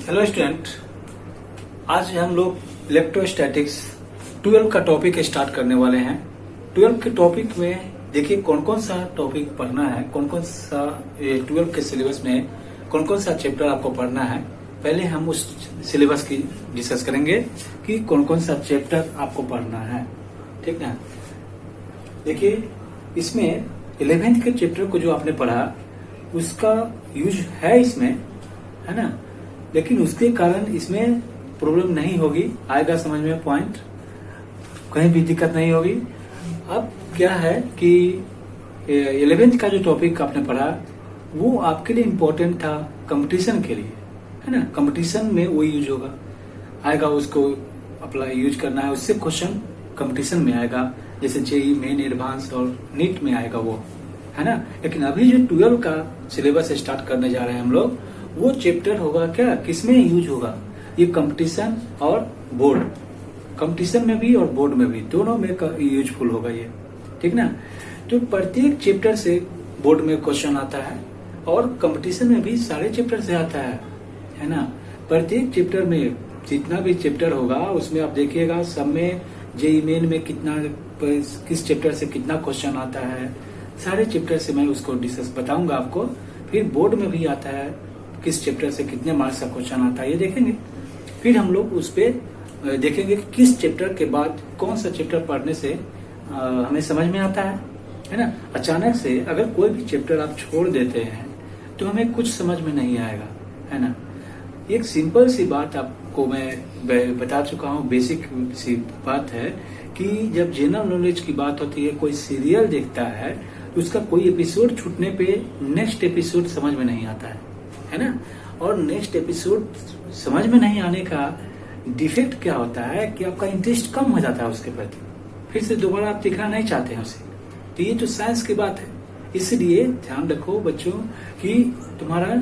Hello student, आज हम लोग इलेक्ट्रोस्टैटिक्स 12 का टॉपिक स्टार्ट करने वाले हैं। 12 के टॉपिक में देखिए कौन कौन सा टॉपिक पढ़ना है, कौन कौन सा 12 के सिलेबस में कौन कौन सा चैप्टर आपको पढ़ना है। पहले हम उस सिलेबस की डिस्कस करेंगे कि कौन कौन सा चैप्टर आपको पढ़ना है, ठीक ना। देखिए इसमें 11th के चैप्टर को जो आपने पढ़ा उसका यूज है इसमें, है ना, लेकिन उसके कारण इसमें प्रॉब्लम नहीं होगी, आएगा समझ में पॉइंट, कहीं भी दिक्कत नहीं होगी। अब क्या है कि 11th का जो टॉपिक आपने पढ़ा वो आपके लिए इम्पोर्टेंट था कंपटीशन के लिए, है ना। कंपटीशन में वो यूज होगा, आएगा, उसको अप्लाई यूज करना है, उससे क्वेश्चन कंपटीशन में आएगा, जैसे जेई मेन एडवांस और नीट में आएगा वो, है ना। लेकिन अभी जो 12 का सिलेबस स्टार्ट करने जा रहे हैं हम लोग, वो चैप्टर होगा क्या, किसमें यूज होगा, ये कंपटीशन और बोर्ड, कंपटीशन में भी और बोर्ड में भी, दोनों में यूजफुल होगा ये, ठीक ना। तो प्रत्येक चैप्टर से बोर्ड में क्वेश्चन आता है और कंपटीशन में भी सारे चैप्टर से आता है ना। प्रत्येक चैप्टर में जितना भी चैप्टर होगा उसमें आप देखिएगा सब में जेई मेन में कितना, किस चैप्टर से कितना क्वेश्चन आता है, सारे चैप्टर से मैं उसको डिस्कस बताऊंगा आपको। फिर बोर्ड में भी आता है किस चैप्टर से कितने मार्क्स का क्वेश्चन आता है, ये देखेंगे। फिर हम लोग उस पे देखेंगे कि किस चैप्टर के बाद कौन सा चैप्टर पढ़ने से हमें समझ में आता है ना। अचानक से अगर कोई भी चैप्टर आप छोड़ देते हैं तो हमें कुछ समझ में नहीं आएगा, है ना। एक सिंपल सी बात आपको मैं बता चुका हूँ, बेसिक सी बात है कि जब जनरल नॉलेज की बात होती है, कोई सीरियल देखता है तो उसका कोई एपिसोड छूटने पे नेक्स्ट एपिसोड समझ में नहीं आता है ना। और नेक्स्ट एपिसोड समझ में नहीं आने का डिफेक्ट क्या होता है कि आपका इंटरेस्ट कम हो जाता है उसके प्रति, फिर से दोबारा आप देखना नहीं चाहते हैं उसे। तो ये तो साइंस की बात है, इसलिए ध्यान रखो बच्चों कि तुम्हारा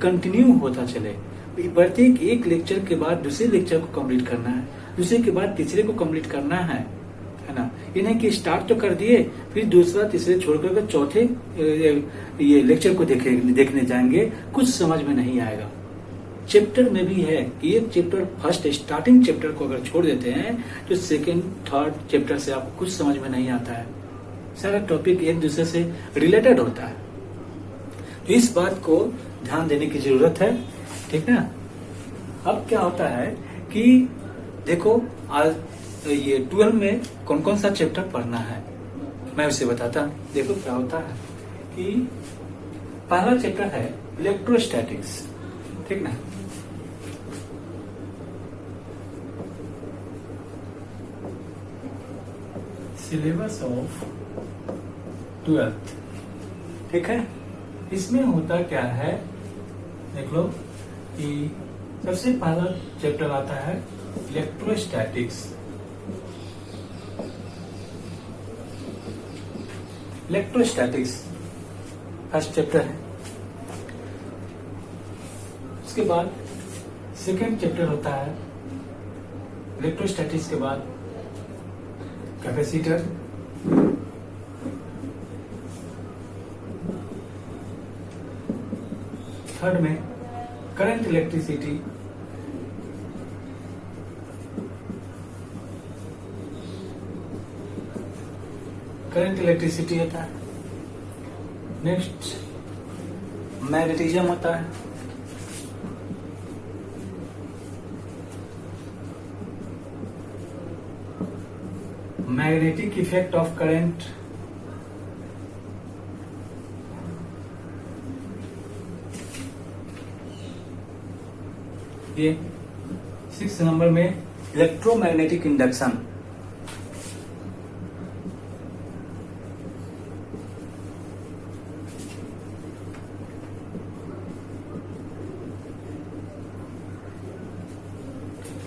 कंटिन्यू होता चले। प्रत्येक एक लेक्चर के बाद दूसरे लेक्चर को कंप्लीट करना है, दूसरे के बाद तीसरे को कंप्लीट करना है ना। ये नहीं कि स्टार्ट तो कर दिए फिर दूसरा तीसरे छोड़कर चौथे ये लेक्चर को देखने जाएंगे, कुछ समझ में नहीं आएगा। चैप्टर में भी है कि एक चैप्टर फर्स्ट स्टार्टिंग चैप्टर को अगर छोड़ देते हैं तो सेकंड थर्ड चैप्टर से आपको कुछ समझ में नहीं आता है, सारा टॉपिक एक दूसरे से रिलेटेड होता है। तो इस बात को ध्यान देने की जरूरत है, ठीक है। अब क्या होता है कि देखो आज ये 12 में कौन कौन सा चैप्टर पढ़ना है मैं उसे बताता हूँ। देखो क्या होता है कि पहला चैप्टर है इलेक्ट्रोस्टैटिक्स, ठीक ना। सिलेबस ऑफ 12th, ठीक है। इसमें होता क्या है देख लो कि सबसे पहला चैप्टर आता है इलेक्ट्रोस्टैटिक्स। इलेक्ट्रोस्टैटिक्स फर्स्ट चैप्टर है। उसके बाद सेकेंड चैप्टर होता है इलेक्ट्रोस्टैटिक्स के बाद कैपेसिटर, थर्ड में करंट इलेक्ट्रिसिटी, करंट इलेक्ट्रिसिटी होता है। नेक्स्ट मैग्नेटिज्म होता है। मैग्नेटिक इफेक्ट ऑफ करंट, ये 6 नंबर में इलेक्ट्रोमैग्नेटिक इंडक्शन,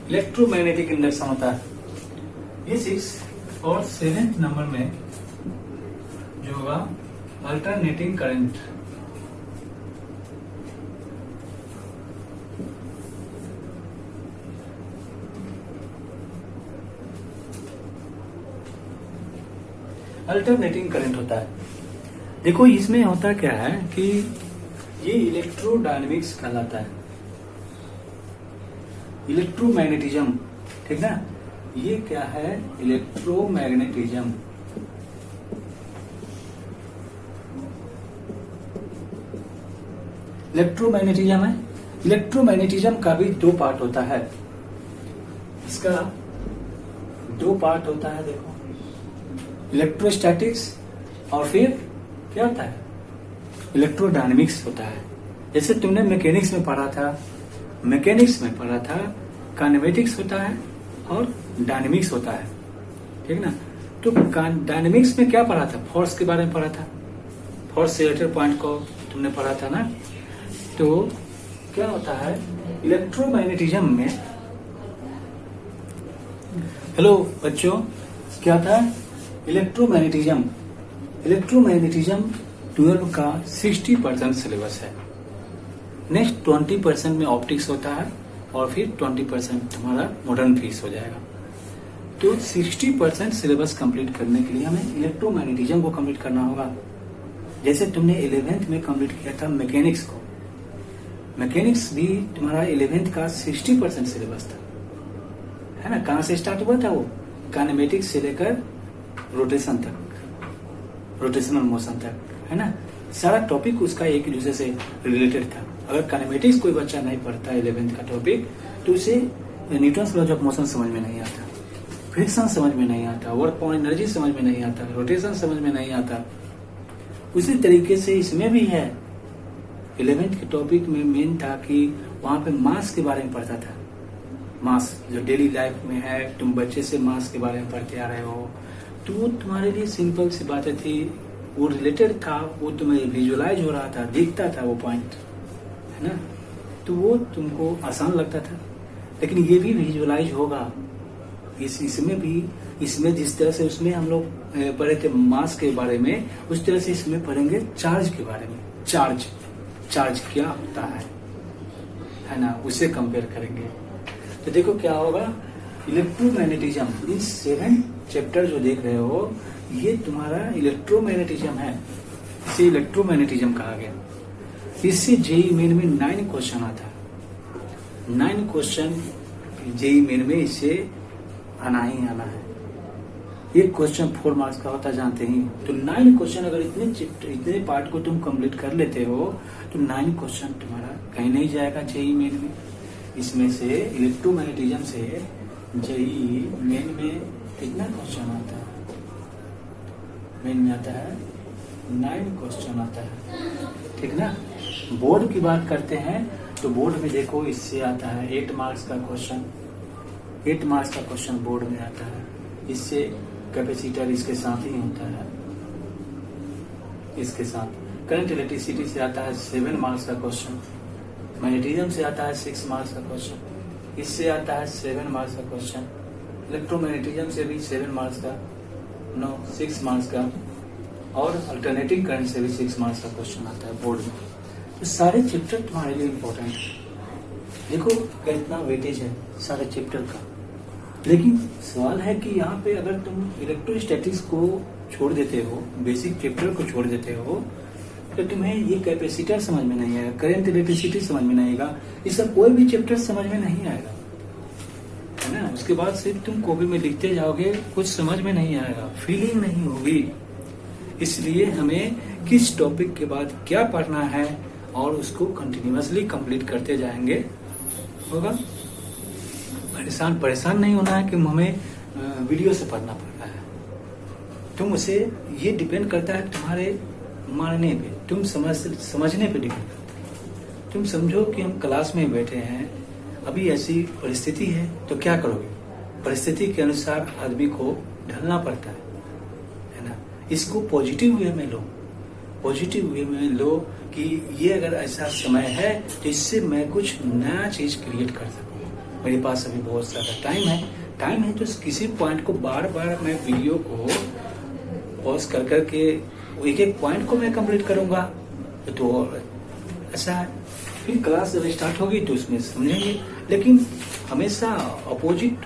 इलेक्ट्रोमैग्नेटिक इंडक्शन होता है। ये 6 और 7 नंबर में जो होगा अल्टरनेटिंग करंट, अल्टरनेटिंग करंट होता है। देखो इसमें होता क्या है कि ये इलेक्ट्रोडायनेमिक्स कहलाता है। इलेक्ट्रोमैग्नेटिज्म, ठीक ना। ये क्या है, इलेक्ट्रोमैग्नेटिज्म। इलेक्ट्रोमैग्नेटिज्म है। इलेक्ट्रोमैग्नेटिज्म का भी दो पार्ट होता है। इसका दो पार्ट होता है, देखो, इलेक्ट्रोस्टैटिक्स और फिर क्या होता है, इलेक्ट्रोडायनेमिक्स होता है। जैसे तुमने मैकेनिक्स में पढ़ा था, काइनेमेटिक्स होता है और डायनेमिक्स होता है, ठीक ना। तो डायनेमिक्स में क्या पढ़ा था, फोर्स के बारे में पढ़ा था, फोर्स रिलेटेड पॉइंट को तुमने पढ़ा था ना। तो क्या होता है इलेक्ट्रोमैग्नेटिज्म में, हेलो बच्चों, क्या था इलेक्ट्रोमैग्नेटिज्म 12 का 60% सिलेबस है। नेक्स्ट 20% में ऑप्टिक्स होता है और फिर 20% हमारा मॉडर्न फिजिक्स हो जाएगा। तो 60% सिलेबस कंप्लीट करने के लिए हमें इलेक्ट्रोमैग्नेटिज्म को कंप्लीट करना होगा। जैसे तुमने 11th में कंप्लीट किया था मैकेनिक्स को, मैकेनिक्स भी तुम्हारा 11th का 60% सिलेबस था, है ना। कहाँ से स्टार्ट हुआ था वो, काइनेमेटिक्स से लेकर रोटेशन तक, रोटेशनल मोशन तक, है ना। सारा टॉपिक उसका एक दूसरे से रिलेटेड था। अगर काइनेमेटिक्स कोई बच्चा नहीं पढ़ता 11th का टॉपिक, तो उसे न्यूटन्स लॉज ऑफ मोशन समझ में नहीं आता, फ्रिक्शन समझ में नहीं आता, वर्क पॉइंट एनर्जी समझ में नहीं आता, रोटेशन समझ में नहीं आता। उसी तरीके से इसमें भी है। 11th के टॉपिक में मेन था कि वहां पे मास के बारे में पढ़ता था। मास जो डेली लाइफ में है, तुम बच्चे से मास के बारे में पढ़ते आ रहे हो, तो वो तुम्हारे लिए सिंपल सी बातें थी, वो रिलेटेड था, वो तुम्हें विजुअलाइज हो रहा था, दिखता था वो पॉइंट, है ना। तो वो तुमको आसान लगता था। लेकिन ये भी विजुअलाइज होगा इसमें जिस तरह से उसमें हम लोग पढ़े थे मास के बारे में, उस तरह से इसमें पढ़ेंगे चार्ज के बारे में। चार्ज क्या होता है ना, उसे कंपेयर करेंगे। तो देखो क्या होगा, इलेक्ट्रोमैग्नेटिज्म, इन 7 चैप्टर जो देख रहे हो, ये तुम्हारा इलेक्ट्रोमैग्नेटिज्म है। इसे इलेक्ट्रोमैग्नेटिज्म कहा गया। इससे जेईई मेन में 9 क्वेश्चन आता है। 9 क्वेश्चन जेईई मेन में इससे आना ही आना है। एक क्वेश्चन 4 मार्क्स का होता जानते ही। तो 9 क्वेश्चन अगर इतने पार्ट को तुम कंप्लीट कर लेते हो, तो 9 क्वेश्चन तुम्हारा कहीं नहीं जाएगा जेईई मेन में। इसमें से इलेक्ट्रोमैग्नेटिज्म से जेईई मेन में कितना क्वेश्चन आता है, मेन में आता है 9 क्वेश्चन आता है, ठीक ना। बोर्ड की बात करते हैं तो बोर्ड में देखो इससे आता है 8 मार्क्स का क्वेश्चन, 8 मार्क्स का क्वेश्चन बोर्ड में आता है। इससे कैपेसिटर इसके साथ ही होता है, इसके साथ। करंट इलेक्ट्रिसिटी से आता है 7 मार्क्स का क्वेश्चन। मैग्नेटिज्म से आता है 6 मार्क्स का क्वेश्चन। इससे आता है 7 मार्क्स का क्वेश्चन। इलेक्ट्रोमैग्नेटिज्म से भी 7 मार्क्स का, 6 मार्क्स का, और अल्टरनेटिंग करंट से भी 6 मार्क्स का क्वेश्चन आता है बोर्ड में। तो सारे चैप्टर तुम्हारे लिए इम्पोर्टेंट है। देखो कितना वेटेज है सारे चैप्टर का। लेकिन सवाल है कि यहाँ पे अगर तुम इलेक्ट्रोस्टैटिक्स को छोड़ देते हो, बेसिक चैप्टर को छोड़ देते हो, तो तुम्हें ये कैपेसिटर समझ में नहीं आएगा, करंट इलेक्ट्रिसिटी समझ में नहीं आएगा, इसका कोई भी चैप्टर समझ में नहीं आएगा, है ना। उसके बाद सिर्फ तुम कॉपी में लिखते जाओगे, कुछ समझ में नहीं आएगा, फीलिंग नहीं होगी। इसलिए हमें किस टॉपिक के बाद क्या पढ़ना है और उसको कंटिन्यूअसली कंप्लीट करते जाएंगे होगा। परेशान नहीं होना है कि हमें वीडियो से पढ़ना पड़ रहा है। तुम उसे, ये डिपेंड करता है तुम्हारे मानने पे, तुम समझने पे डिपेंड करता है। तुम समझो कि हम क्लास में बैठे हैं, अभी ऐसी परिस्थिति है तो क्या करोगे, परिस्थिति के अनुसार आदमी को ढलना पड़ता है ना। इसको पॉजिटिव वे में लो, पॉजिटिव वे में लो कि ये अगर ऐसा समय है तो इससे मैं कुछ नया चीज क्रिएट कर सकूं। मेरे पास अभी बहुत सारा टाइम है तो किसी पॉइंट को बार बार मैं वीडियो को पॉज कर करके एक एक पॉइंट को मैं कंप्लीट करूंगा। तो ऐसा है, फिर क्लास जब स्टार्ट होगी तो उसमें समझेंगे। लेकिन हमेशा अपोजिट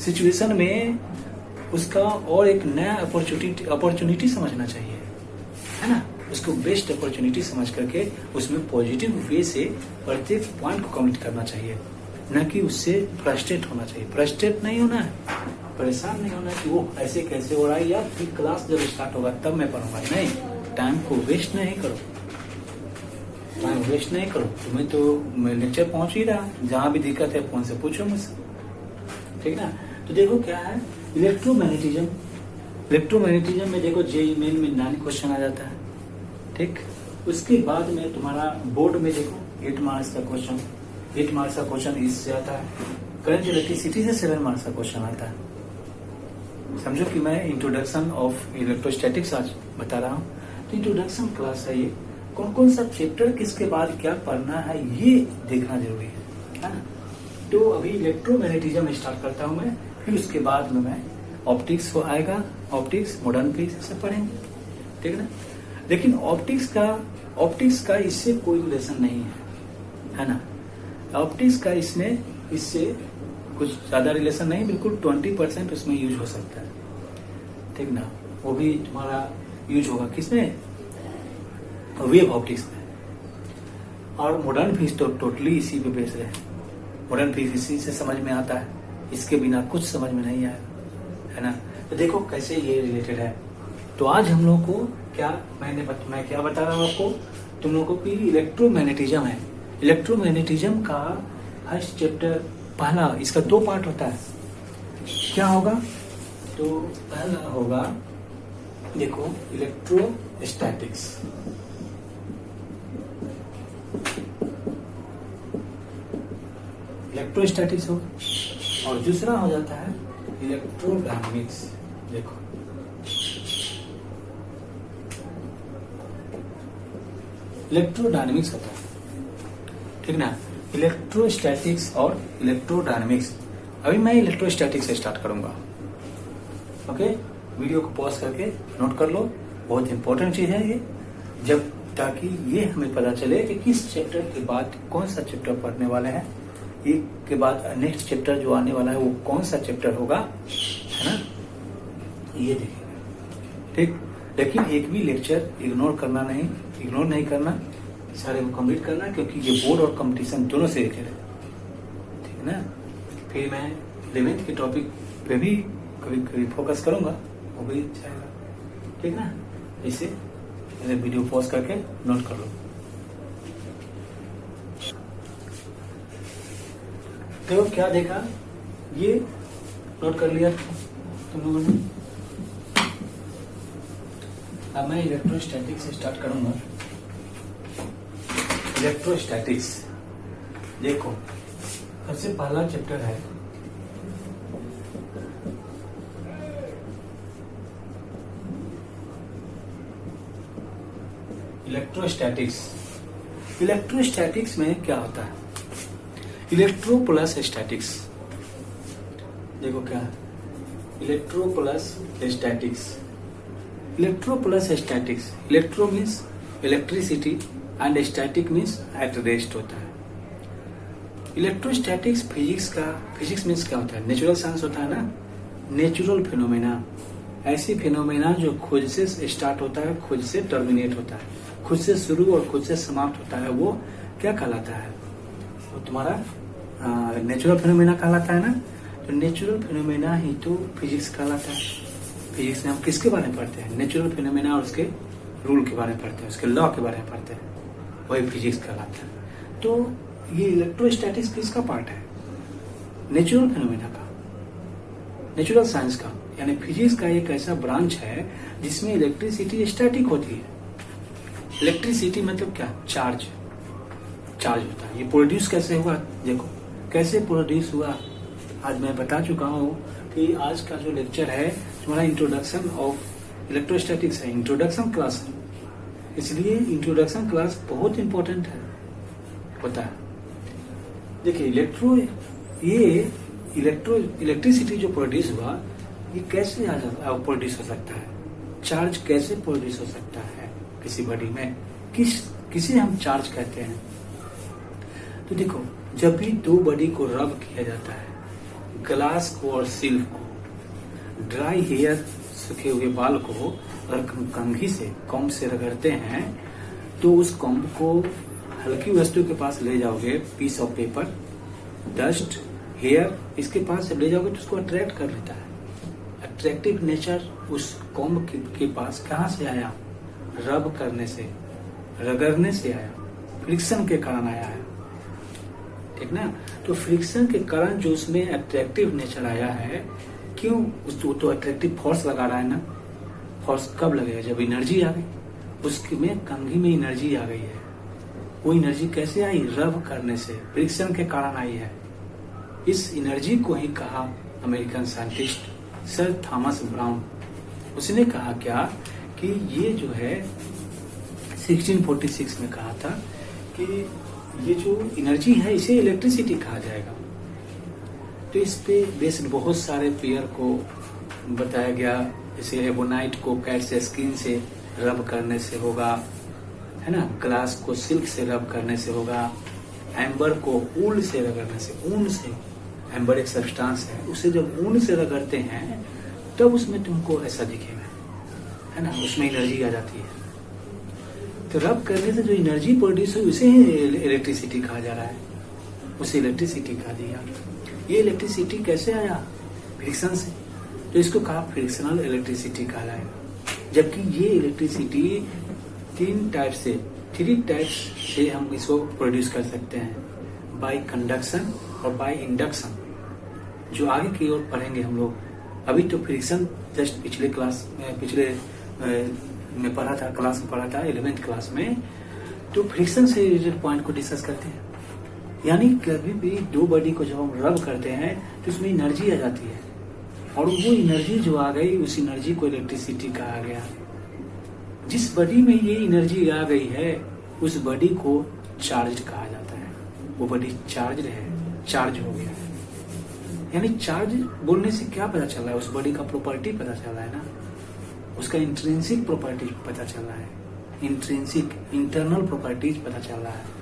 सिचुएशन में उसका और एक नया अपॉर्चुनिटी समझना चाहिए, है ना। उसको बेस्ट अपॉर्चुनिटी समझ करके उसमें पॉजिटिव वे से प्रत्येक पॉइंट को कंप्लीट करना चाहिए। न कि उससे फ्रस्ट्रेट होना चाहिए। फ्रस्ट्रेट नहीं होना है, परेशान नहीं होना कि वो ऐसे कैसे हो रहा है, या फिर क्लास जब स्टार्ट होगा तब मैं पढ़ूंगा। नहीं, टाइम को वेस्ट नहीं करो, टाइम वेस्ट नहीं करो। तुम्हें तो लेक्चर पहुंच ही रहा, जहां भी दिक्कत है फोन से पूछो मुझसे, ठीक ना। तो देखो क्या है इलेक्ट्रोमैग्नेटिज्म। इलेक्ट्रोमैग्नेटिज्म में देखो जेईई मेन में 9 क्वेश्चन आ जाता है, ठीक। उसके बाद में तुम्हारा बोर्ड में देखो 8 मार्क्स का क्वेश्चन, 8 मार्क्स का क्वेश्चन इससे आता है। करंट इलेक्ट्रिसिटी से 7 मार्क्स का क्वेश्चन आता है। समझो कि मैं इंट्रोडक्शन ऑफ इलेक्ट्रोस्टैटिक्स आज बता रहा हूँ, तो इंट्रोडक्शन क्लास है ये। कौन कौन सा चैप्टर किसके बाद क्या पढ़ना है ये देखना जरूरी है ना। तो अभी इलेक्ट्रोमैग्नेटिज्म स्टार्ट करता हूँ मैं, फिर उसके बाद में मैं ऑप्टिक्स को आएगा, ऑप्टिक्स मॉडर्न फिजिक्स से पढ़ेंगे, ठीक है ना। लेकिन ऑप्टिक्स का इससे कोई रिलेशन नहीं है ना। ऑप्टिक्स का इससे कुछ ज्यादा रिलेशन नहीं, बिल्कुल 20% उसमें यूज हो सकता है, ठीक ना। वो भी तुम्हारा यूज होगा किसमें, वेव ऑप्टिक्स में। और मॉडर्न फिजिक्स तो टोटली इसी पे बेस रहे हैं। मॉडर्न फिजिक्स इसी से समझ में आता है, इसके बिना कुछ समझ में नहीं आया, है ना। तो देखो कैसे ये रिलेटेड है। तो आज हम लोग को मैं क्या बता रहा हूँ आपको, तुम लोगों को इलेक्ट्रोमैग्नेटिज्म है। इलेक्ट्रोमैग्नेटिज्म का फर्स्ट चैप्टर पहला, इसका 2 पार्ट होता है। क्या होगा, तो पहला होगा देखो इलेक्ट्रोस्टैटिक्स, इलेक्ट्रोस्टैटिक्स हो, और दूसरा हो जाता है इलेक्ट्रोडायनामिक्स। देखो इलेक्ट्रोडायनामिक्स होता है, ठीक ना। इलेक्ट्रोस्टैटिक्स और इलेक्ट्रोडायनामिक्स। अभी मैं इलेक्ट्रोस्टैटिक्स से स्टार्ट करूंगा, ओके। वीडियो को पॉज करके नोट कर लो, बहुत इंपॉर्टेंट चीज है ये, जब ताकि ये हमें पता चले कि किस चैप्टर के बाद कौन सा चैप्टर पढ़ने वाले हैं, एक के बाद नेक्स्ट चैप्टर जो आने वाला है वो कौन सा चैप्टर होगा, है ना, ये देखेंगे, ठीक। लेकिन एक भी लेक्चर इग्नोर नहीं करना, सारे को कंप्लीट करना, क्योंकि ये बोर्ड और कंपटीशन दोनों से रिलेटेड है, ठीक है ना। फिर मैं 11th के टॉपिक पे भी कभी फोकस करूंगा, वो भी जाएगा, ठीक ना। इसे वीडियो पॉज करके नोट कर लो। तो क्या देखा, ये नोट कर लिया तुम लोगों ने। अब मैं इलेक्ट्रोस्टैटिक्स से स्टार्ट करूंगा। इलेक्ट्रोस्टैटिक्स देखो, सबसे पहला चैप्टर है इलेक्ट्रोस्टैटिक्स। इलेक्ट्रोस्टैटिक्स में क्या होता है, इलेक्ट्रो प्लस स्टैटिक्स। देखो क्या है, electro plus statics. Electro plus statics, electro means electricity and static means at rest होता है। इलेक्ट्रोस्टैटिक्स फिजिक्स मीन्स क्या होता है, नेचुरल साइंस होता है ना। नेचुरल फिनोमेना, ऐसी फिनोमेना जो खुद से स्टार्ट होता है, खुद से टर्मिनेट होता है, खुद से शुरू और खुद से समाप्त होता है, वो क्या कहलाता है, वो तुम्हारा नेचुरल फिनोमेना कहलाता है ना। तो नेचुरल फिनोमेना ही तो फिजिक्स कहलाता है। फिजिक्स में हम किसके बारे में पढ़ते हैं, नेचुरल फिनोमेना और उसके रूल के बारे में पढ़ते हैं, उसके लॉ के बारे में पढ़ते हैं, वही फिजिक्स कहलाता है। तो ये इलेक्ट्रोस्टैटिक्स किसका पार्ट है, नेचुरल फिनोमेना का, नेचुरल साइंस का, यानी फिजिक्स का एक ऐसा ब्रांच है जिसमें इलेक्ट्रिसिटी स्टैटिक होती है। इलेक्ट्रिसिटी मतलब क्या, चार्ज होता है। ये प्रोड्यूस कैसे हुआ, देखो कैसे प्रोड्यूस हुआ, आज मैं बता चुका हूँ कि आज का जो लेक्चर है तुम्हारा इंट्रोडक्शन ऑफ इलेक्ट्रोस्टैटिक्स है, इंट्रोडक्शन क्लास है, इसलिए इंट्रोडक्शन क्लास बहुत इंपॉर्टेंट है होता है। देखिए इलेक्ट्रिसिटी जो प्रोड्यूस हुआ, ये कैसे प्रोड्यूस हो सकता है, चार्ज कैसे प्रोड्यूस हो सकता है किसी बॉडी में, किसे हम चार्ज कहते हैं। तो देखो, जब भी दो बॉडी को रब किया जाता है, ग्लास को और सिल्क को, ड्राई हेयर सूखे हुए बाल को अगर कंघी से कॉम्ब से रगड़ते हैं, तो उस कॉम्ब को हल्की वस्तु के पास ले जाओगे, piece of paper, dust, hair, इसके पास जब ले जाओगे तो उसको अट्रैक्ट कर लेता है। अट्रैक्टिव नेचर उस कॉम्ब के पास कहाँ से आया? रब करने से, रगड़ने से आया, फ्रिक्शन के कारण आया है, ठीक ना। तो फ्रिक्शन के कारण जो उसमें अट्रैक्टिव नेचर आया है, क्यों? उसको तो अट्रैक्टिव फोर्स लगा रहा है ना। फोर्स कब लगेगा? जब एनर्जी आ गई, उसकी में कंघी में एनर्जी आ गई है। वो एनर्जी कैसे आई? रब करने से, फ्रिक्शन के कारण आई है। इस एनर्जी को ही कहा American scientist sir Thomas brown, उसने कहा क्या कि ये जो है 1646 में कहा था कि ये जो एनर्जी है इसे इलेक्ट्रिसिटी कहा जाएगा। तो इस पे बेस्ड बहुत सारे पेयर को बताया गया, जैसे एबोनाइट को कैट से स्किन से रब करने से होगा, है ना, ग्लास को सिल्क से रब करने से होगा, एम्बर को ऊल से रगड़ने से, ऊन से, एम्बर एक सब्सटेंस है, उसे जब ऊन से रगड़ते हैं तब उसमें तुमको ऐसा दिखेगा, है ना, उसमें एनर्जी आ जाती है। तो रब करने से जो एनर्जी प्रोड्यूस हुई उसे ही इलेक्ट्रिसिटी कहा जा रहा है, उसे इलेक्ट्रिसिटी कहा दिया। ये इलेक्ट्रिसिटी कैसे आया? फ्रिक्शन से, तो इसको कहा फ्रिक्शनल इलेक्ट्रिसिटी कहा जाएगा। जबकि ये इलेक्ट्रिसिटी थ्री टाइप्स से हम इसको प्रोड्यूस कर सकते हैं, बाय कंडक्शन और बाय इंडक्शन, जो आगे की ओर पढ़ेंगे हम लोग। अभी तो फ्रिक्शन जस्ट पिछले में पढ़ा था, क्लास में पढ़ा था 11th क्लास में, तो फ्रिक्शन से रिलेटेड पॉइंट को डिस्कस करते हैं। यानी कभी भी दो बॉडी को जब हम रब करते हैं तो उसमें एनर्जी आ जाती है, और वो एनर्जी जो आ गई उस एनर्जी को इलेक्ट्रिसिटी कहा गया। जिस बॉडी में ये एनर्जी आ गई है उस बॉडी को चार्ज कहा जाता है। वो बॉडी चार्ज है, चार्ज हो गया है। यानी चार्ज बोलने से क्या पता चल रहा है? उस बॉडी का प्रॉपर्टी पता चल रहा है ना, उसका इंट्रिंसिक प्रॉपर्टी पता चल रहा है, इंट्रिंसिक इंटरनल प्रॉपर्टीज पता चल रहा है।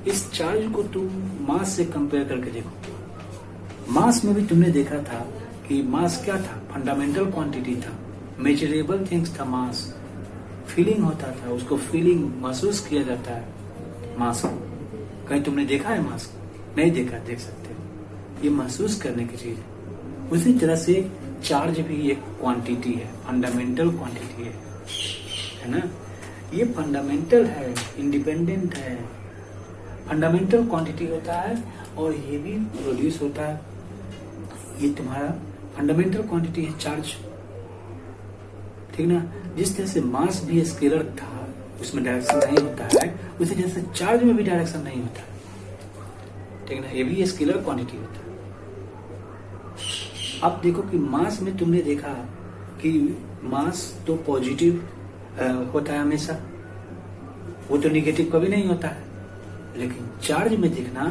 इस चार्ज को तुम मास से कंपेयर करके देखो। मास में भी तुमने देखा था कि मास क्या था? फंडामेंटल क्वांटिटी था, मेजरेबल थिंग्स था मास, फीलिंग होता था, उसको फीलिंग महसूस किया जाता है मास को। कहीं तुमने देखा है मास को? नहीं देखा, देख सकते हो, ये महसूस करने की चीज है। उसी तरह से चार्ज भी एक क्वांटिटी है, फंडामेंटल क्वांटिटी है ना। ये फंडामेंटल है, इंडिपेंडेंट है, फंडामेंटल क्वांटिटी होता है और ये भी प्रोड्यूस होता है। ये तुम्हारा फंडामेंटल क्वांटिटी है चार्ज, ठीक ना। जिस तरह से मास भी स्केलर था, उसमें डायरेक्शन नहीं होता है, उसी जैसे चार्ज में भी डायरेक्शन नहीं होता है, ठीक ना। ये भी स्केलर क्वांटिटी होता है। अब देखो कि मास में तुमने देखा कि मास तो पॉजिटिव होता है हमेशा, वो तो निगेटिव कभी नहीं होता है। लेकिन चार्ज में देखना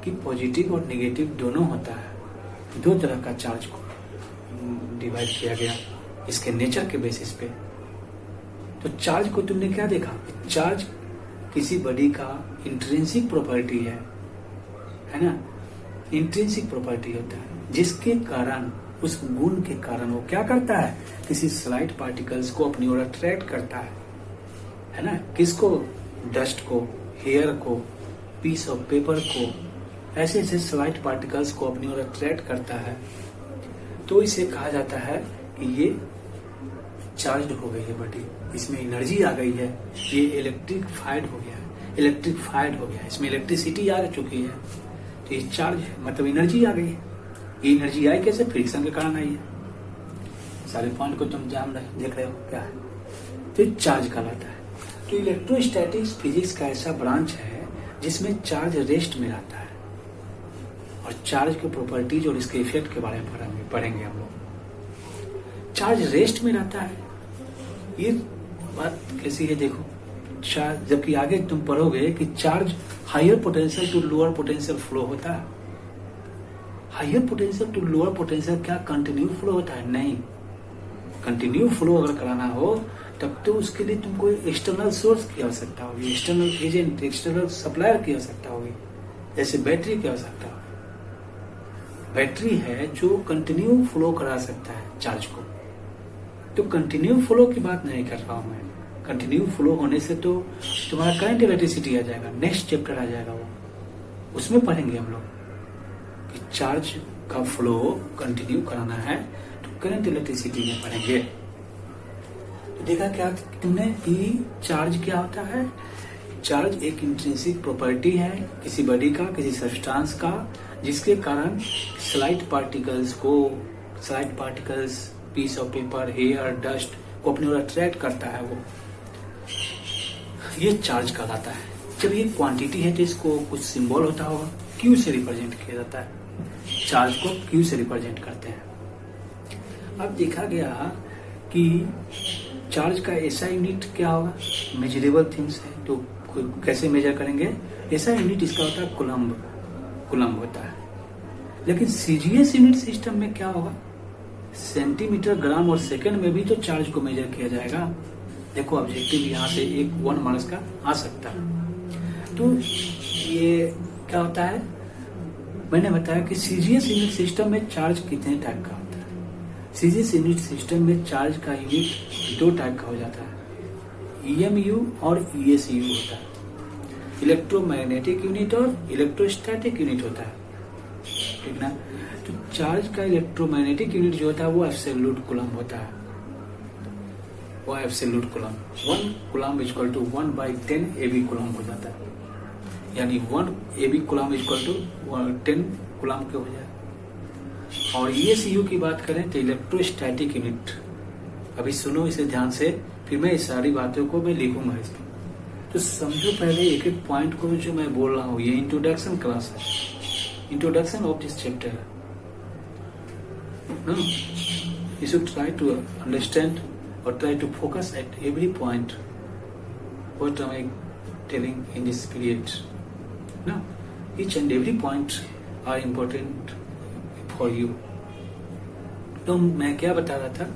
कि पॉजिटिव और निगेटिव दोनों होता है। दो तरह का चार्ज को डिवाइड किया गया इसके नेचर के बेसिस पे। तो चार्ज को तुमने क्या देखा? चार्ज किसी बॉडी का इंट्रिंसिक प्रॉपर्टी है ना। इंट्रिंसिक प्रॉपर्टी होता है जिसके कारण, उस गुण के कारण वो क्या करता है? किसी स्लाइट पार्टिकल्स को अपनी ओर अट्रैक्ट करता है ना। किसको? डस्ट को, हेयर को, पीस ऑफ पेपर को, ऐसे ऐसे स्लाइट पार्टिकल्स को अपनी ओर अट्रैक्ट करता है। तो इसे कहा जाता है कि ये चार्ज हो गई है बॉडी, इसमें एनर्जी आ गई है, ये इलेक्ट्रिफाइड हो गया, इसमें इलेक्ट्रिसिटी आ चुकी है, तो ये चार्ज है, मतलब एनर्जी आ गई है। ये एनर्जी आई कैसे? फ्रिक्शन के कारण आई है। सारे पॉइंट को तुम देख रहे हो क्या है, तो चार्ज कहलाता है। तो इलेक्ट्रोस्टैटिक्स फिजिक्स का ऐसा ब्रांच है जिसमें चार्ज रेस्ट में रहता है, और चार्ज के प्रॉपर्टीज और इसके इफेक्ट के बारे में पढ़ेंगे हम लोग। चार्ज रेस्ट में रहता है, ये बात कैसी है देखो। चार्ज, जबकि आगे तुम पढ़ोगे कि charge higher potential to lower potential flow होता है। Higher potential to lower potential क्या कंटिन्यू फ्लो होता है? नहीं। कंटिन्यू फ्लो अगर कराना हो तब तो उसके लिए तुमको एक्सटर्नल सोर्स की आवश्यकता होगी, एक्सटर्नल एजेंट, एक्सटर्नल सप्लायर की आवश्यकता होगी, जैसे बैटरी की आवश्यकता होगी। बैटरी है जो कंटिन्यू फ्लो करा सकता है चार्ज को। तो कंटिन्यू फ्लो की बात नहीं कर रहा हूं मैं। कंटिन्यू फ्लो होने से तो तुम्हारा करंट इलेक्ट्रिसिटी आ जाएगा, नेक्स्ट चैप्टर आ जाएगा वो, उसमें पढ़ेंगे हम लोग। चार्ज का फ्लो कंटिन्यू कराना है तो करंट इलेक्ट्रिसिटी में पढ़ेंगे। तो देखा क्या तुमने कि चार्ज क्या होता है? चार्ज एक इंट्रिंसिक प्रॉपर्टी है किसी बॉडी का, किसी सब्सटेंस का, जिसके कारण slight particles piece of paper, hair, dust को अपनी ओर अट्रैक्ट करता है। वो ये चार्ज कहलाता है। जब ये क्वांटिटी है तो इसको कुछ सिंबल होता होगा, क्यू से रिप्रेजेंट किया जाता है। चार्ज को क्यू से रिप्रेजेंट करते हैं। अब देखा गया कि चार्ज का ऐसा यूनिट क्या होगा, मेजरेबल थिंग्स है तो कैसे मेजर करेंगे? ऐसा यूनिट इसका होता है कुलम्ब होता है। लेकिन सीजीएस यूनिट सिस्टम में क्या होगा? सेंटीमीटर, ग्राम और सेकंड में भी तो चार्ज को मेजर किया जाएगा। देखो ऑब्जेक्टिव यहाँ से 1 मार्क्स का आ सकता है। तो ये क्या होता है, मैंने बताया कि सीजीएस यूनिट सिस्टम में चार्ज कितने टाइप का होता है। सीजीएस यूनिट सिस्टम में चार्ज का यूनिट 2 टाइप का हो जाता है, ईएमयू और ईएसयू होता है। इलेक्ट्रोमैग्नेटिक यूनिट और इलेक्ट्रोस्टैटिक यूनिट होता है, ठीक ना। तो चार्ज का इलेक्ट्रोमैग्नेटिक यूनिट जो होता है वो एब्सोल्यूट कूलम्ब होता है। वो absolute coulomb 1 coulomb equal to 1/10 AB coulomb हो जाता है, यानी 1 AB coulomb equal to 10 coulomb के हो जाए। और ईएसयू की बात करें तो इलेक्ट्रोस्टैटिक यूनिट। अभी सुनो इसे ध्यान से, फिर मैं इस सारी बातों को मैं लिखूंगा इसमें। तो समझो पहले एक एक पॉइंट को जो मैं बोल रहा हूँ। ये इंट्रोडक्शन क्लास है, introduction of this chapter. You should try to understand or try to focus at every point what am I telling in this period. No, each and every point are important for you. तो मैं क्या बता रहा था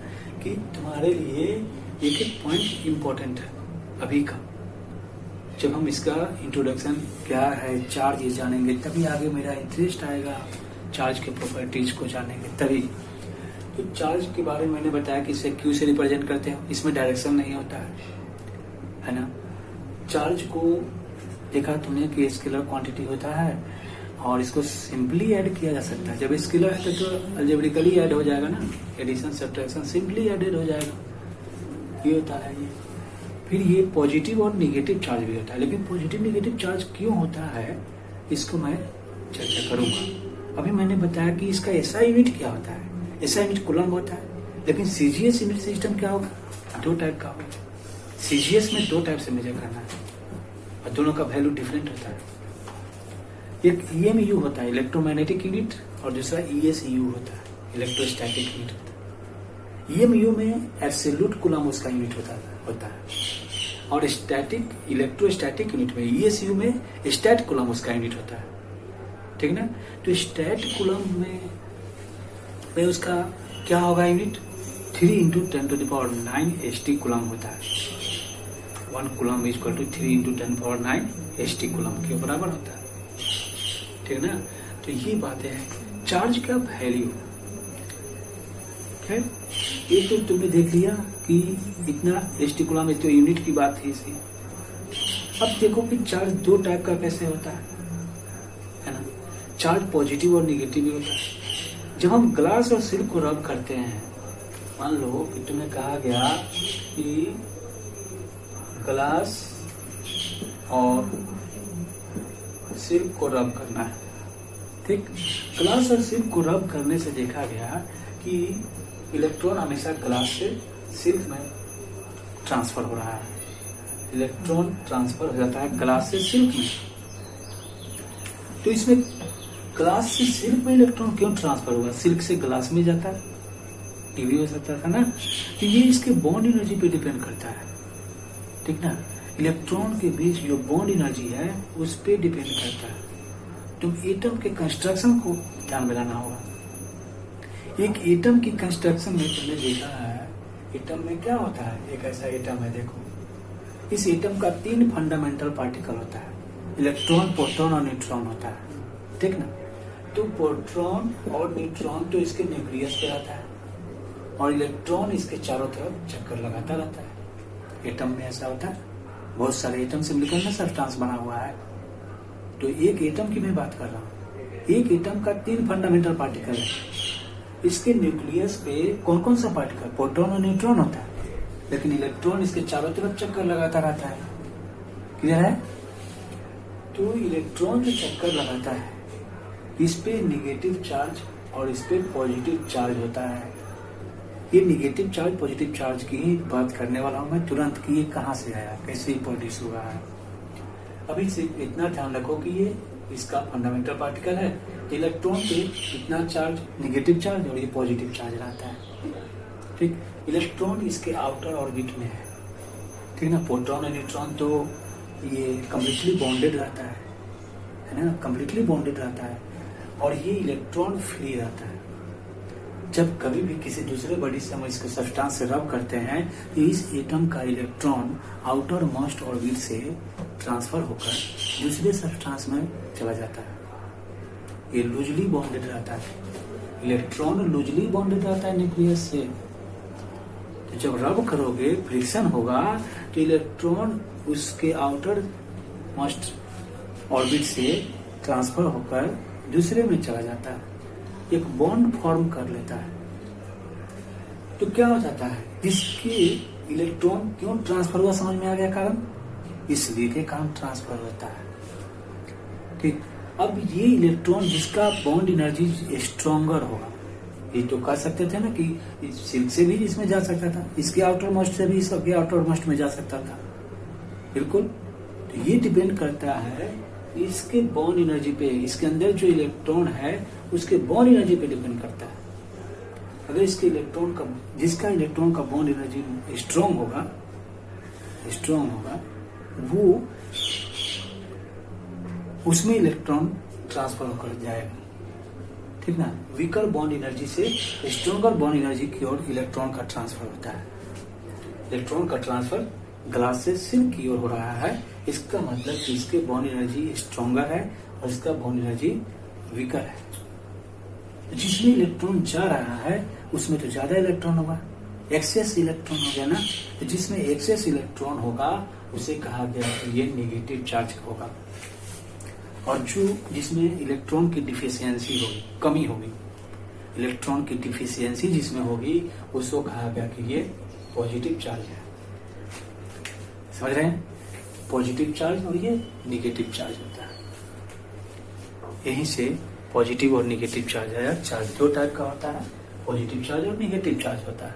कि तुम्हारे लिए एक एक पॉइंट इम्पोर्टेंट है अभी का। जब हम इसका इंट्रोडक्शन क्या है, चार्ज ये जानेंगे तभी आगे मेरा इंटरेस्ट आएगा चार्ज के प्रॉपर्टीज को जानेंगे तभी। तो चार्ज के बारे में मैंने बताया कि इसे क्यू से रिप्रेजेंट करते हैं, इसमें डायरेक्शन नहीं होता है ना। चार्ज को देखा तुमने कि स्केलर क्वांटिटी होता है और इसको सिंपली ऐड किया जा सकता है। जब स्केलर है तो अलजेब्रिकली ऐड हो जाएगा ना, एडिशन सब्ट्रैक्शन सिंपली एडेड हो जाएगा। ये होता है ये। फिर ये पॉजिटिव और निगेटिव चार्ज भी होता है। लेकिन पॉजिटिव निगेटिव चार्ज क्यों होता है इसको मैं चर्चा करूंगा। अभी मैंने बताया कि इसका ऐसा यूनिट क्या होता है, ऐसा यूनिट कूलम्ब होता है। लेकिन सीजीएस यूनिट सिस्टम क्या होगा? 2 टाइप का होगा। सीजीएस में 2 टाइप से मेजर करना है और दोनों का वैल्यू डिफरेंट होता है। एक ईएमयू होता है, इलेक्ट्रोमैग्नेटिक यूनिट, और दूसरा ईएसयू होता है, इलेक्ट्रोस्टैटिक यूनिट होता है। ईएमयू में एब्सोल्यूट कूलम्ब उसका यूनिट होता है और स्टैटिक इलेक्ट्रोस्टैटिक यूनिट में ईएसयू में स्टैट कूलम्ब उसका यूनिट होता है, ठीक ना। तो स्टैट कूलम्ब में उसका क्या होगा यूनिट? 3 × 10⁹ ST कूलम्ब होता है। 1 coulomb equal to 3 × 10⁹ ST coulomb के बराबर होता है, ठीक ना। तो ये बातें हैं चार्ज का वैल्यू। खैर ये तो तुमने देख लिया कि इतना ST कूलम्ब, तो यूनिट की बात थी इसी। अब देखो कि चार्ज 2 टाइप का कैसे होता है ना। चार्ज पॉजिटिव और निगेटिव भी होता है। जब हम ग्लास और सिल्क को रब करते हैं, मान लो कि तुम्हें कहा गया कि ग्लास और सिल्क को रब करना है, ठीक। ग्लास और सिल्क को रब करने से देखा गया कि इलेक्ट्रॉन हमेशा ग्लास से सिल्क में ट्रांसफर हो रहा है। इलेक्ट्रॉन ट्रांसफर हो जाता है ग्लास से सिल्क में। तो इसमें ग्लास से सिल्क में इलेक्ट्रॉन क्यों ट्रांसफर हुआ? सिल्क से ग्लास में जाता है, ये भी हो सकता था ना। तो ये इसके बॉन्ड एनर्जी पे डिपेंड करता है, ठीक ना। इलेक्ट्रॉन के बीच जो बॉन्ड एनर्जी है उस पे डिपेंड करता है। तुम एटम के कंस्ट्रक्शन को ध्यान में लाना होगा। एक एटम की कंस्ट्रक्शन में तुमने देखा है, एटम में क्या होता है? एक ऐसा एटम है, देखो इस एटम का 3 फंडामेंटल पार्टिकल होता है, इलेक्ट्रॉन, प्रोटॉन और न्यूट्रॉन होता है, ठीक ना। तो प्रोटॉन और न्यूट्रॉन तो इसके न्यूक्लियस पे आता है और इलेक्ट्रॉन इसके चारों तरफ चक्कर लगाता रहता है। एटम में ऐसा होता है, बहुत सारे एटम से मिलकर ना सब्सटेंस बना हुआ है। तो एक एटम की मैं बात कर रहा हूँ, एक एटम का 3 फंडामेंटल पार्टिकल है। इसके न्यूक्लियस पे कौन कौन सा पार्टिकल, प्रोटॉन और न्यूट्रॉन होता है, लेकिन इलेक्ट्रॉन इसके चारों तरफ चक्कर लगाता रहता है। क्लियर है? तो इलेक्ट्रॉन जो चक्कर लगाता है इस पे निगेटिव चार्ज और इस पे पॉजिटिव चार्ज होता है। ये निगेटिव चार्ज पॉजिटिव चार्ज की ही बात करने वाला हूं मैं तुरंत कि ये कहाँ से आया, कैसे प्रोड्यूस हुआ है। अभी सिर्फ इतना ध्यान रखो कि ये इसका फंडामेंटल पार्टिकल है, इलेक्ट्रॉन पे इतना चार्ज निगेटिव चार्ज और ये पॉजिटिव चार्ज रहता है। ठीक, इलेक्ट्रॉन इसके आउटर ऑर्बिट में है। ठीक ना, प्रोटॉन और न्यूट्रॉन तो ये कम्प्लीटली बॉन्डेड रहता है ना, कम्प्लीटली बॉन्डेड रहता है, और ये इलेक्ट्रॉन फ्री रहता है। जब कभी भी किसी दूसरे बॉडी से हम इसको सब्सटेंस से रब करते हैं तो इस एटम का इलेक्ट्रॉन आउटर मोस्ट ऑर्बिट से ट्रांसफर होकर दूसरे सब्सटेंस में चला जाता है। ये लूजली बॉन्डेड रहता है, इलेक्ट्रॉन लूजली बॉन्डेड रहता है न्यूक्लियस से। तो जब रब करोगे, फ्रिक्शन होगा, तो इलेक्ट्रॉन उसके आउटर मोस्ट ऑर्बिट से ट्रांसफर होकर दूसरे में चला जाता है, एक बॉन्ड फॉर्म कर लेता है। तो क्या हो जाता है, इसके इलेक्ट्रॉन क्यों ट्रांसफर हुआ समझ में आ गया कारण, इसलिए के कारण ट्रांसफर होता है। ठीक, अब ये इलेक्ट्रॉन जिसका बॉन्ड एनर्जी स्ट्रॉन्गर होगा, ये तो कह सकते थे ना कि सिल्क से भी इसमें जा सकता था, इसके आउटर मोस्ट से भी इसके आउटर मोस्ट में जा सकता था। बिल्कुल, तो ये डिपेंड करता है इसके बॉन्ड एनर्जी पे, इसके अंदर जो इलेक्ट्रॉन है उसके बॉन्ड एनर्जी पे डिपेंड करता है। अगर इसके इलेक्ट्रॉन का, जिसका इलेक्ट्रॉन का बॉन्ड एनर्जी स्ट्रॉन्ग होगा वो उसमें इलेक्ट्रॉन ट्रांसफर होकर जाएगा। ठीक ना, वीकर बॉन्ड एनर्जी से स्ट्रॉन्गर बॉन्ड एनर्जी की ओर इलेक्ट्रॉन का ट्रांसफर होता है। इलेक्ट्रॉन का ट्रांसफर ग्लास से सिल्क की ओर हो रहा है, इसका मतलब कि इसके बॉन्ड एनर्जी स्ट्रॉन्गर है और इसका बॉन्ड एनर्जी वीकर है। जिसमें इलेक्ट्रॉन जा रहा है उसमें तो ज्यादा इलेक्ट्रॉन होगा, एक्सेस इलेक्ट्रॉन हो गया ना। तो जिसमें एक्सेस इलेक्ट्रॉन होगा उसे कहा गया कि ये नेगेटिव चार्ज होगा, और जो जिसमें इलेक्ट्रॉन की डिफिशियंसी होगी, कमी होगी, इलेक्ट्रॉन की डिफिशियंसी जिसमें होगी उसको कहा गया कि ये पॉजिटिव चार्ज है। समझ रहे हैं, पॉजिटिव चार्ज और ये निगेटिव चार्ज होता है। यहीं से पॉजिटिव और निगेटिव चार्ज आया। चार्ज दो टाइप का होता है, पॉजिटिव चार्ज और निगेटिव चार्ज होता है।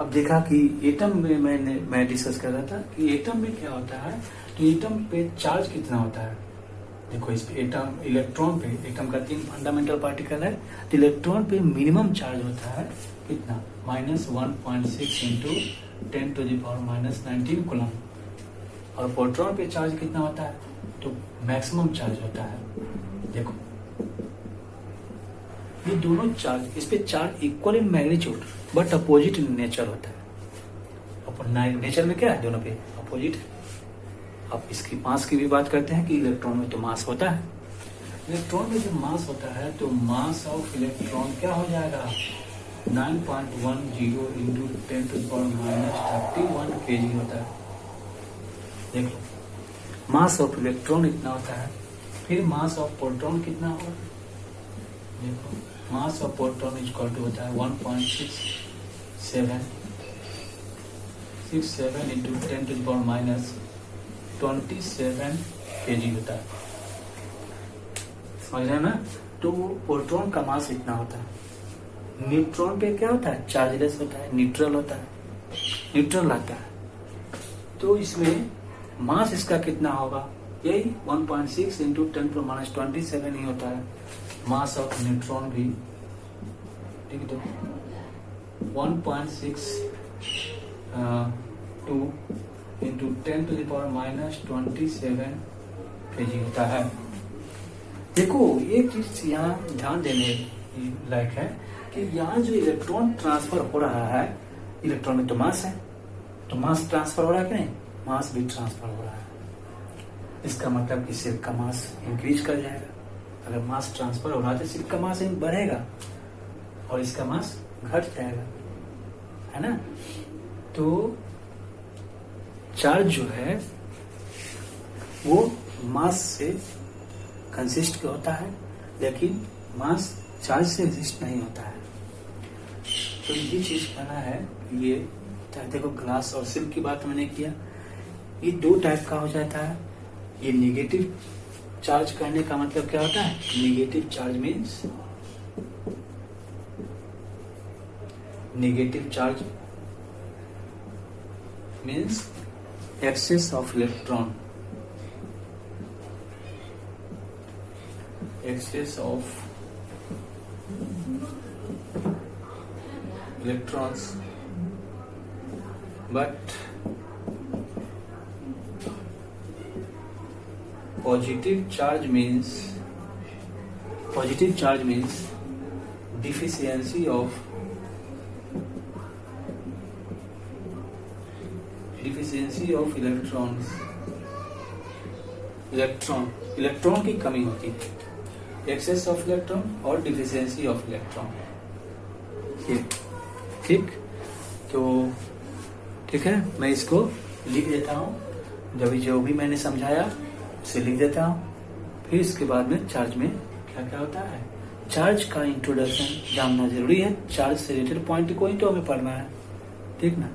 अब देखा कि एटम में मैं डिस्कस कर रहा था कि एटम में क्या होता है, तो एटम पे चार्ज कितना होता है। देखो इस पे एटम, इलेक्ट्रॉन पे, एटम का 3 फंडामेंटल पार्टिकल है, तो इलेक्ट्रॉन पे मिनिमम चार्ज होता है कितना, -1.6 इंटू 10⁻⁻19 कूलम, और प्रोटॉन पे चार्ज कितना होता है, तो मैक्सिमम चार्ज होता है। देखो ये दोनों चार्ज, इस पे charge equal in magnitude but opposite in nature होता है। नेचर में क्या है, दोनों पे अपोजिट है। अब इसकी मास की भी बात करते हैं कि इलेक्ट्रॉन में तो मास होता है, इलेक्ट्रॉन में जब मास होता है तो मास ऑफ इलेक्ट्रॉन क्या हो जाएगा, 9.10 इंटू 10⁻31 kg होता है। देखो मास ऑफ इलेक्ट्रॉन इतना होता है, फिर मास ऑफ प्रोटॉन कितना होगा, देखो mass of proton equal to होता है 1.67 इंटू 10⁻27 kg होता है। समझ रहे हैं ना, तो प्रोटॉन का मास इतना होता है। न्यूट्रॉन पे क्या होता है, चार्जलेस होता है, न्यूट्रल होता है, न्यूट्रल आता है। तो इसमें मास इसका कितना होगा, यही 1.6 इंटू 10⁻27 ही होता है। मास ऑफ न्यूट्रॉन भी ठीक है, तो 1.62 इंटू 10⁻27 kg होता है। देखो एक चीज यहाँ ध्यान देने लायक है कि यहाँ जो इलेक्ट्रॉन ट्रांसफर हो रहा है, इलेक्ट्रॉन में तो मास है, तो मास ट्रांसफर हो रहा है कि नहीं, मास भी ट्रांसफर हो रहा है। इसका मतलब कि सिल्क का मास इंक्रीज कर जाएगा। अगर मास ट्रांसफर हो रहा है तो सिल्क का मास बढ़ेगा और इसका मास घट जाएगा, है ना। तो चार्ज जो है वो मास से कंसिस्ट होता है, लेकिन मास चार्ज से एग्जिस्ट नहीं होता है। तो ये चीज कहना है, ये देखो ग्लास और सिल्क की बात मैंने किया, ये दो टाइप का हो जाता है। ये निगेटिव चार्ज कहने का मतलब क्या होता है? Negative charge means excess of electron, excess of electrons, but positive charge means deficiency of electron की कमी होती है। एक्सेस ऑफ इलेक्ट्रॉन और डिफिशियंसी ऑफ इलेक्ट्रॉन। ठीक, तो ठीक है, मैं इसको लिख देता हूँ। जो भी मैंने समझाया उसे लिख देता हूँ। फिर इसके बाद में चार्ज में क्या क्या होता है, चार्ज का इंट्रोडक्शन जानना जरूरी है। चार्ज से रिलेटेड पॉइंट को ही तो हमें पढ़ना है, ठीक ना।